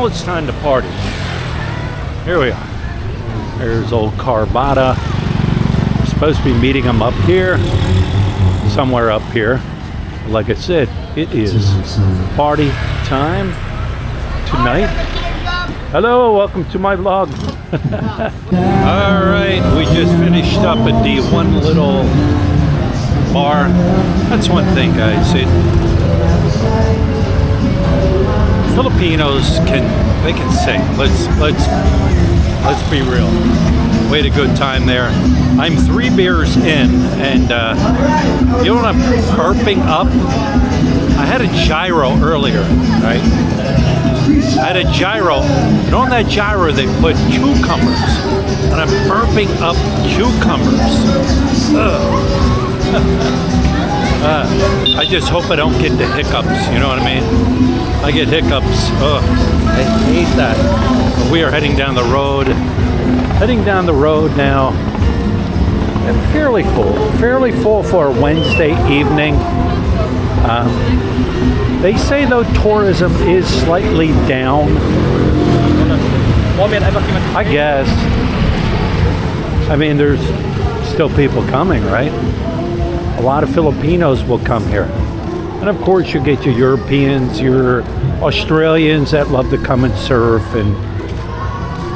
Now it's time to party. Here we are. There's old Carvada. We're supposed to be meeting him up here, somewhere up here. Like I said, it is party time tonight. Hello, welcome to my vlog. All right, we just finished up at the one little bar. That's one thing, guys. Filipinos can sing. Let's be real. We had a good time there. I'm 3 beers in, and you know what I'm burping up? I had a gyro earlier, right? I had a gyro, and on that gyro they put cucumbers, and I'm burping up cucumbers. I just hope I don't get the hiccups, you know what I mean? I get hiccups. I hate that. But we are heading down the road. Heading down the road now. And fairly full for a Wednesday evening. They say though tourism is slightly down. I guess. I mean, there's still people coming, right? A lot of Filipinos will come here. And of course you get your Europeans, your Australians that love to come and surf, and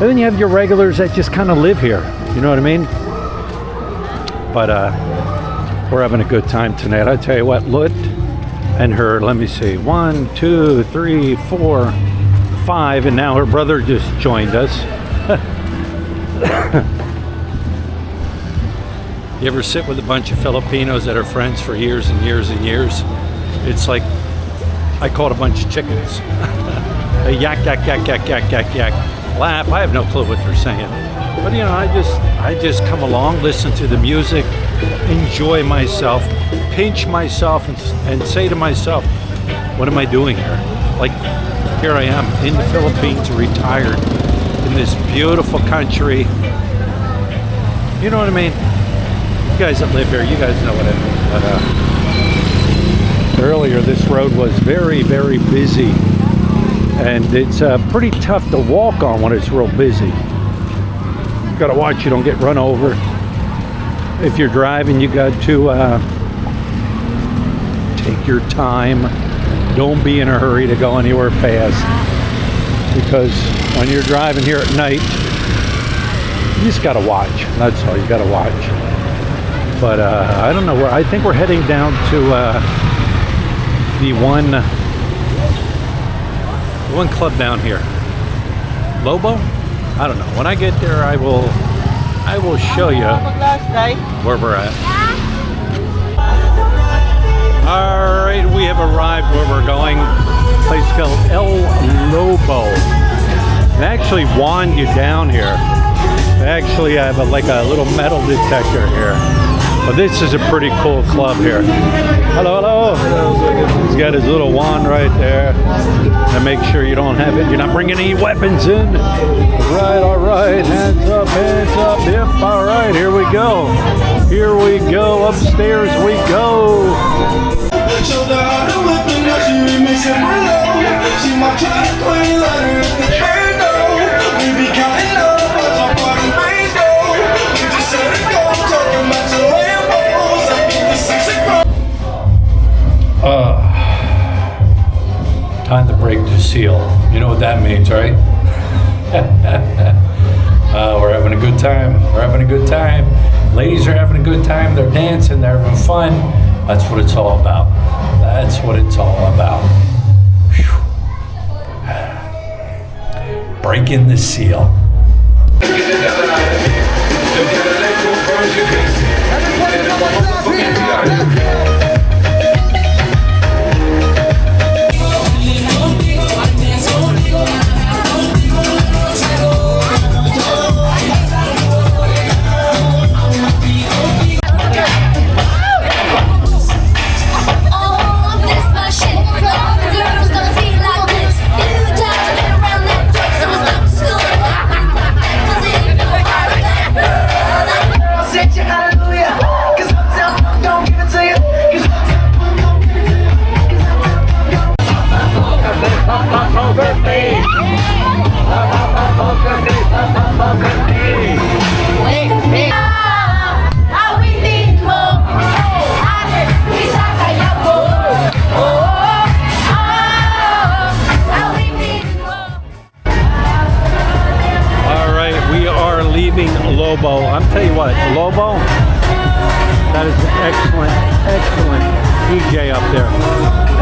then you have your regulars that just kind of live here. You know what I mean? But we're having a good time tonight. I tell you what, Lut and her, let me see, 1, 2, 3, 4, 5, and now her brother just joined us. You ever sit with a bunch of Filipinos that are friends for years and years and years? It's like, I call it a bunch of chickens. They yak, yak, yak, yak, yak, yak, yak. Laugh. I have no clue what they're saying. But you know, I just come along, listen to the music, enjoy myself, pinch myself, and say to myself, what am I doing here? Like, here I am in the Philippines, retired, in this beautiful country. You know what I mean? You guys that live here, you guys know what I mean. But earlier, this road was very, very busy, and it's pretty tough to walk on when it's real busy. You gotta watch you don't get run over. If you're driving, you got to take your time. Don't be in a hurry to go anywhere fast, because when you're driving here at night, you just gotta watch. That's all, you gotta watch. But I don't know where. I think we're heading down to the one club down here, Lobo. I don't know. When I get there, I will show you where we're at. All right, we have arrived where we're going. A place called El Lobo. They actually wand you down here. They actually have like a little metal detector here. But this is a pretty cool club here. Hello, hello. He's got his little wand right there. And make sure you don't have it. You're not bringing any weapons in. All right. Hands up, Yep, all right, here we go. Here we go. Upstairs we go. Time to break the seal. You know what that means, right? We're having a good time. We're having a good time. Ladies are having a good time. They're dancing. They're having fun. That's what it's all about. That's what it's all about. Whew. Breaking the seal.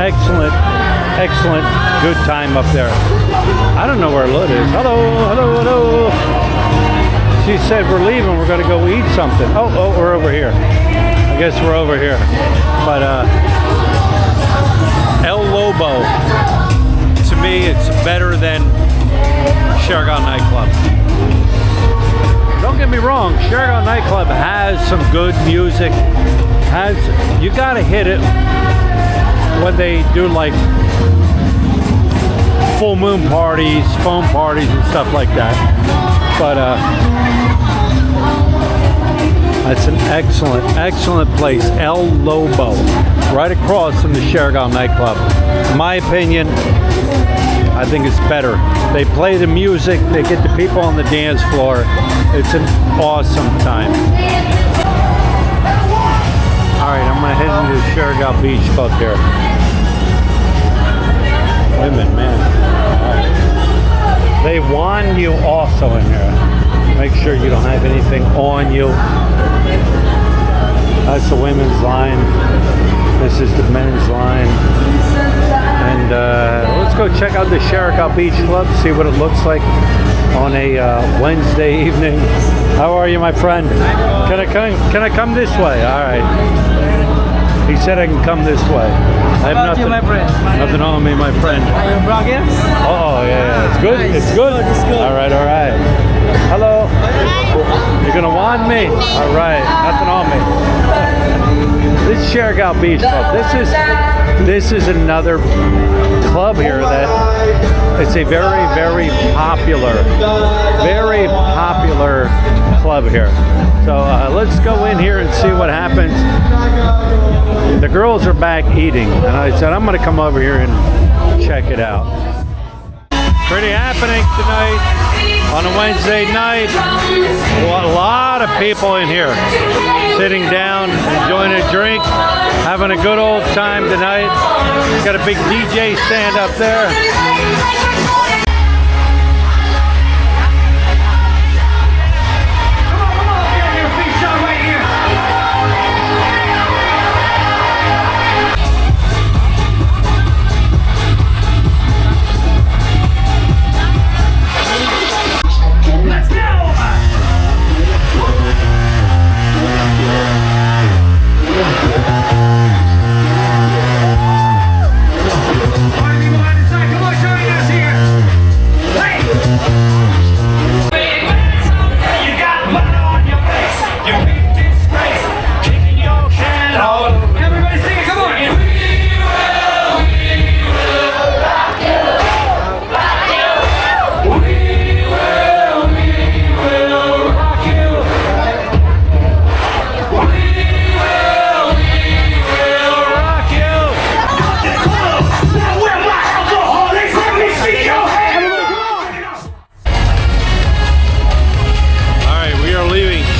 excellent, excellent good time up there. I don't know where Lut is. Hello, hello, hello. She said we're leaving. We're going to go eat something. Oh, we're over here. I guess we're over here. But El Lobo, to me, it's better than Siargao Nightclub. Don't get me wrong, Siargao Nightclub has some good music. You gotta hit it when they do like full moon parties, foam parties and stuff like that. But it's an excellent, excellent place. El Lobo, right across from the Siargao Nightclub. In my opinion, I think it's better. They play the music, they get the people on the dance floor. It's an awesome time. All right, I'm gonna head into the Siargao Beach Club here. Women, man. Right. They warn you also in here. Make sure you don't have anything on you. That's the women's line. This is the men's line. And let's go check out the Siargao Beach Club, see what it looks like on a Wednesday evening. How are you, my friend? Can I come this way? All right. He said I can come this way. I have nothing. My friend? Nothing on me, my friend. Are you Brogger? Oh yeah, it's good. Nice. It's good. It's good. All right. Hello. You're gonna want me? All right. Nothing on me. This is Siargao Beach Club. This is another club here that it's a very, very popular club here. So let's go in here and see what happens. The girls are back eating, and I said I'm going to come over here and check it out. Pretty happening tonight on a Wednesday night. A lot of people in here sitting down, enjoying a drink, having a good old time tonight. Got a big DJ stand up there.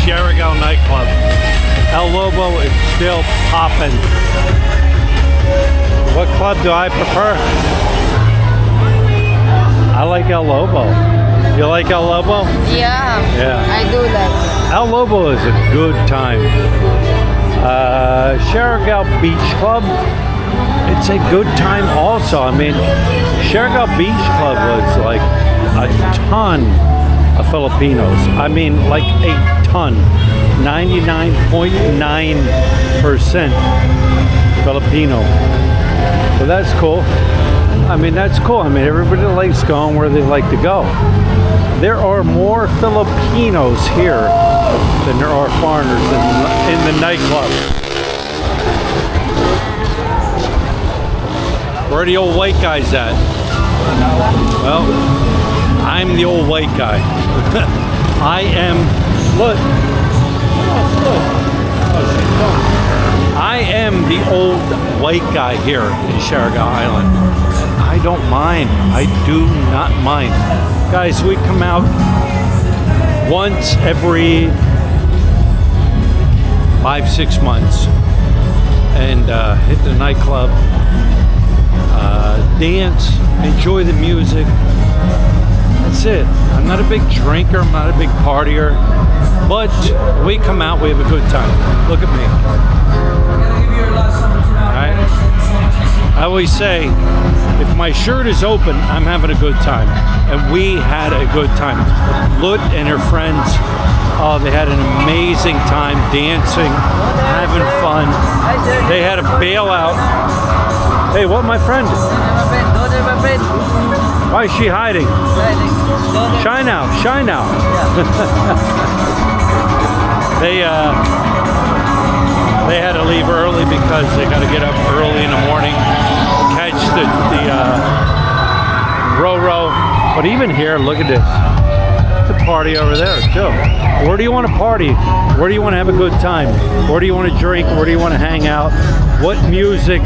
Siargao Nightclub. El Lobo is still popping. What club do I prefer? I like El Lobo. You like El Lobo? Yeah, I do like it. El Lobo is a good time. Siargao Beach Club, it's a good time also. I mean, Siargao Beach Club was like a ton of Filipinos. I mean, like a ton. 99.9% Filipino. So that's cool. I mean, that's cool. I mean, everybody likes going where they like to go. There are more Filipinos here than there are foreigners in the nightclub. Where are the old white guys at? Well, I'm the old white guy. I am, look. I am the old white guy here in Siargao Island. I don't mind. I do not mind. Guys, we come out once every 5-6 months and hit the nightclub, dance, enjoy the music. That's it. I'm not a big drinker, I'm not a big partier, but we come out, we have a good time. Look at me. Alright? I always say, if my shirt is open, I'm having a good time. And we had a good time. Lut and her friends, oh, they had an amazing time dancing, having fun. They had a bailout. Hey, what, my friend? Why is she hiding? Shy now, shy now. They had to leave early because they got to get up early in the morning, catch the row. But even here, look at this. It's a party over there too. Where do you want to party? Where do you want to have a good time? Where do you want to drink? Where do you want to hang out? What music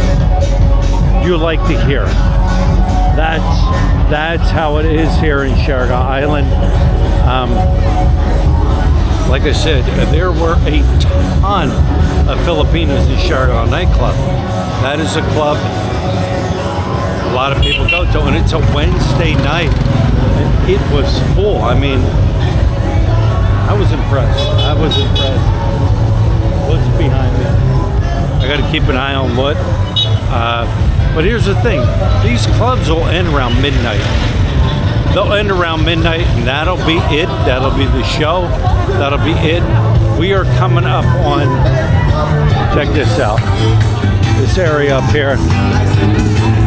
do you like to hear? That's how it is here in Siargao Island. Like I said, there were a ton of Filipinos in Siargao Nightclub. That is a club a lot of people go to, and it's a Wednesday night, and it was full. I mean, I was impressed. What's behind me? I got to keep an eye on Lut. But here's the thing: these clubs will end around midnight. They'll end around midnight, and that'll be it. That'll be the show. That'll be it. We are coming up on, check this out, this area up here.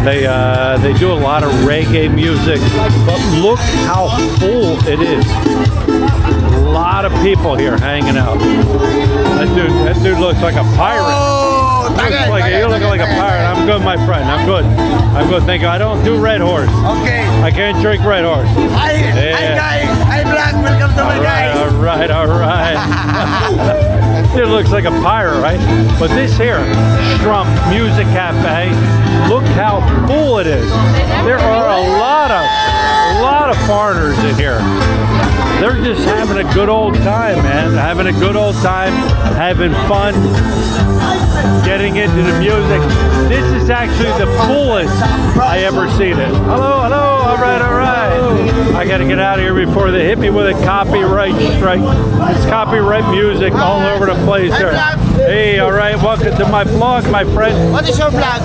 They do a lot of reggae music, but look how full it is. A lot of people here hanging out. That dude looks like a pirate. You look like a pirate. I'm good, my friend. I'm good. Thank you. I don't do Red Horse. Okay. I can't drink Red Horse. Hi guys. Hi Black. Welcome to my guys. All right. It looks like a pirate, right? But this here, Strump Music Cafe, look how full it is. There are a lot of foreigners in here. They're just having a good old time, man. Having a good old time, having fun, getting into the music. This is actually the fullest I ever seen it. Hello. All right. I gotta get out of here before they hit me with a copyright strike. It's copyright music all over the place here. Hey, all right. Welcome to my vlog, my friend. What is your vlog?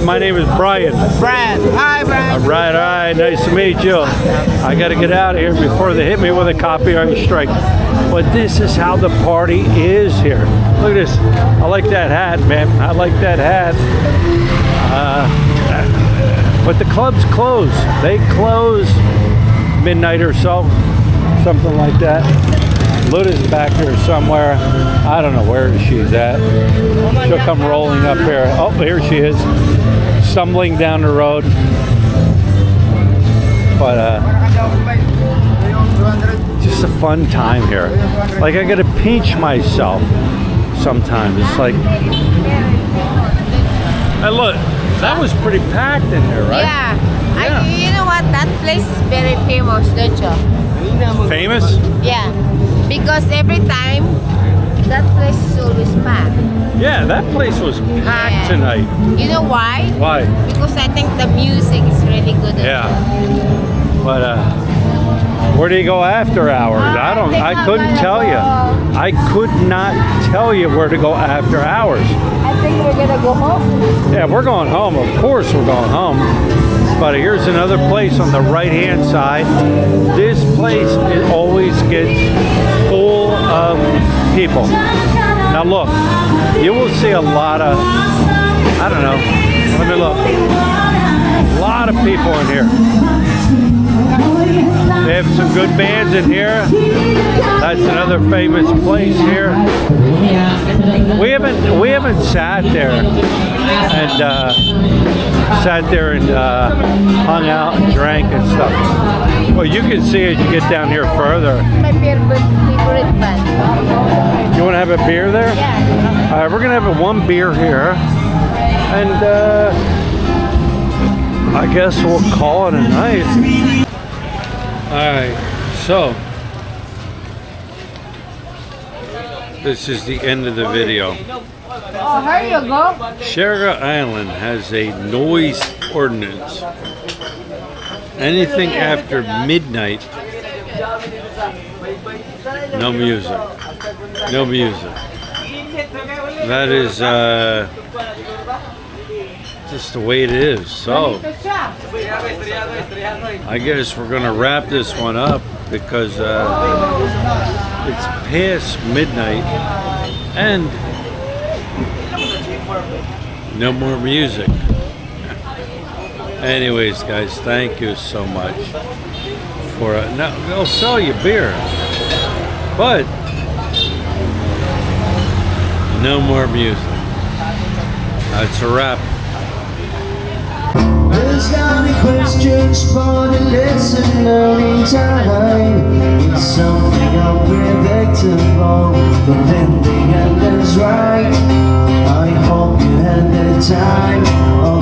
My name is Brian. Brian. Hi Brian. All right. Nice to meet you. I gotta get out of here before they hit me with a copyright strike. But this is how the party is here. Look at this. I like that hat, man. I like that hat. But the clubs close. They close midnight or so, something like that. Luda's back here somewhere. I don't know where she's at. She'll come rolling up here. Oh, here she is, stumbling down the road. But just a fun time here. Like, I gotta pinch myself sometimes. It's like, hey, look, that was pretty packed in there, right? Yeah. You know what? That place is very famous, don't you? Famous? Yeah. Because every time, that place is always packed. Yeah, that place was packed tonight. You know why? Why? Because I think the music is really good. Yeah. But where do you go after hours? I couldn't tell you. I could not tell you where to go after hours. I think we're gonna go home. Yeah, we're going home. Of course we're going home. But here's another place on the right-hand side. This place, it always gets full of people. Now look, you will see a lot of, I don't know, let me look. A lot of people in here. They have some good bands in here. That's another famous place here. We haven't sat there and hung out and drank and stuff. Well, you can see as you get down here further. My favorite band. You want to have a beer there? Yeah. All right, we're gonna have one beer here, and I guess we'll call it a night. All right, so this is the end of the video. Oh, here you go. Siargao Island has a noise ordinance. Anything after midnight, no music. No music. That is just the way it is. So I guess we're gonna wrap this one up because it's past midnight and no more music. Anyways, guys, thank you so much for now. They'll sell you beer, but no more music. That's a wrap. There's not any questions for the lesson learning time. It's something unpredictable, but then the end is right. I hope you had the time of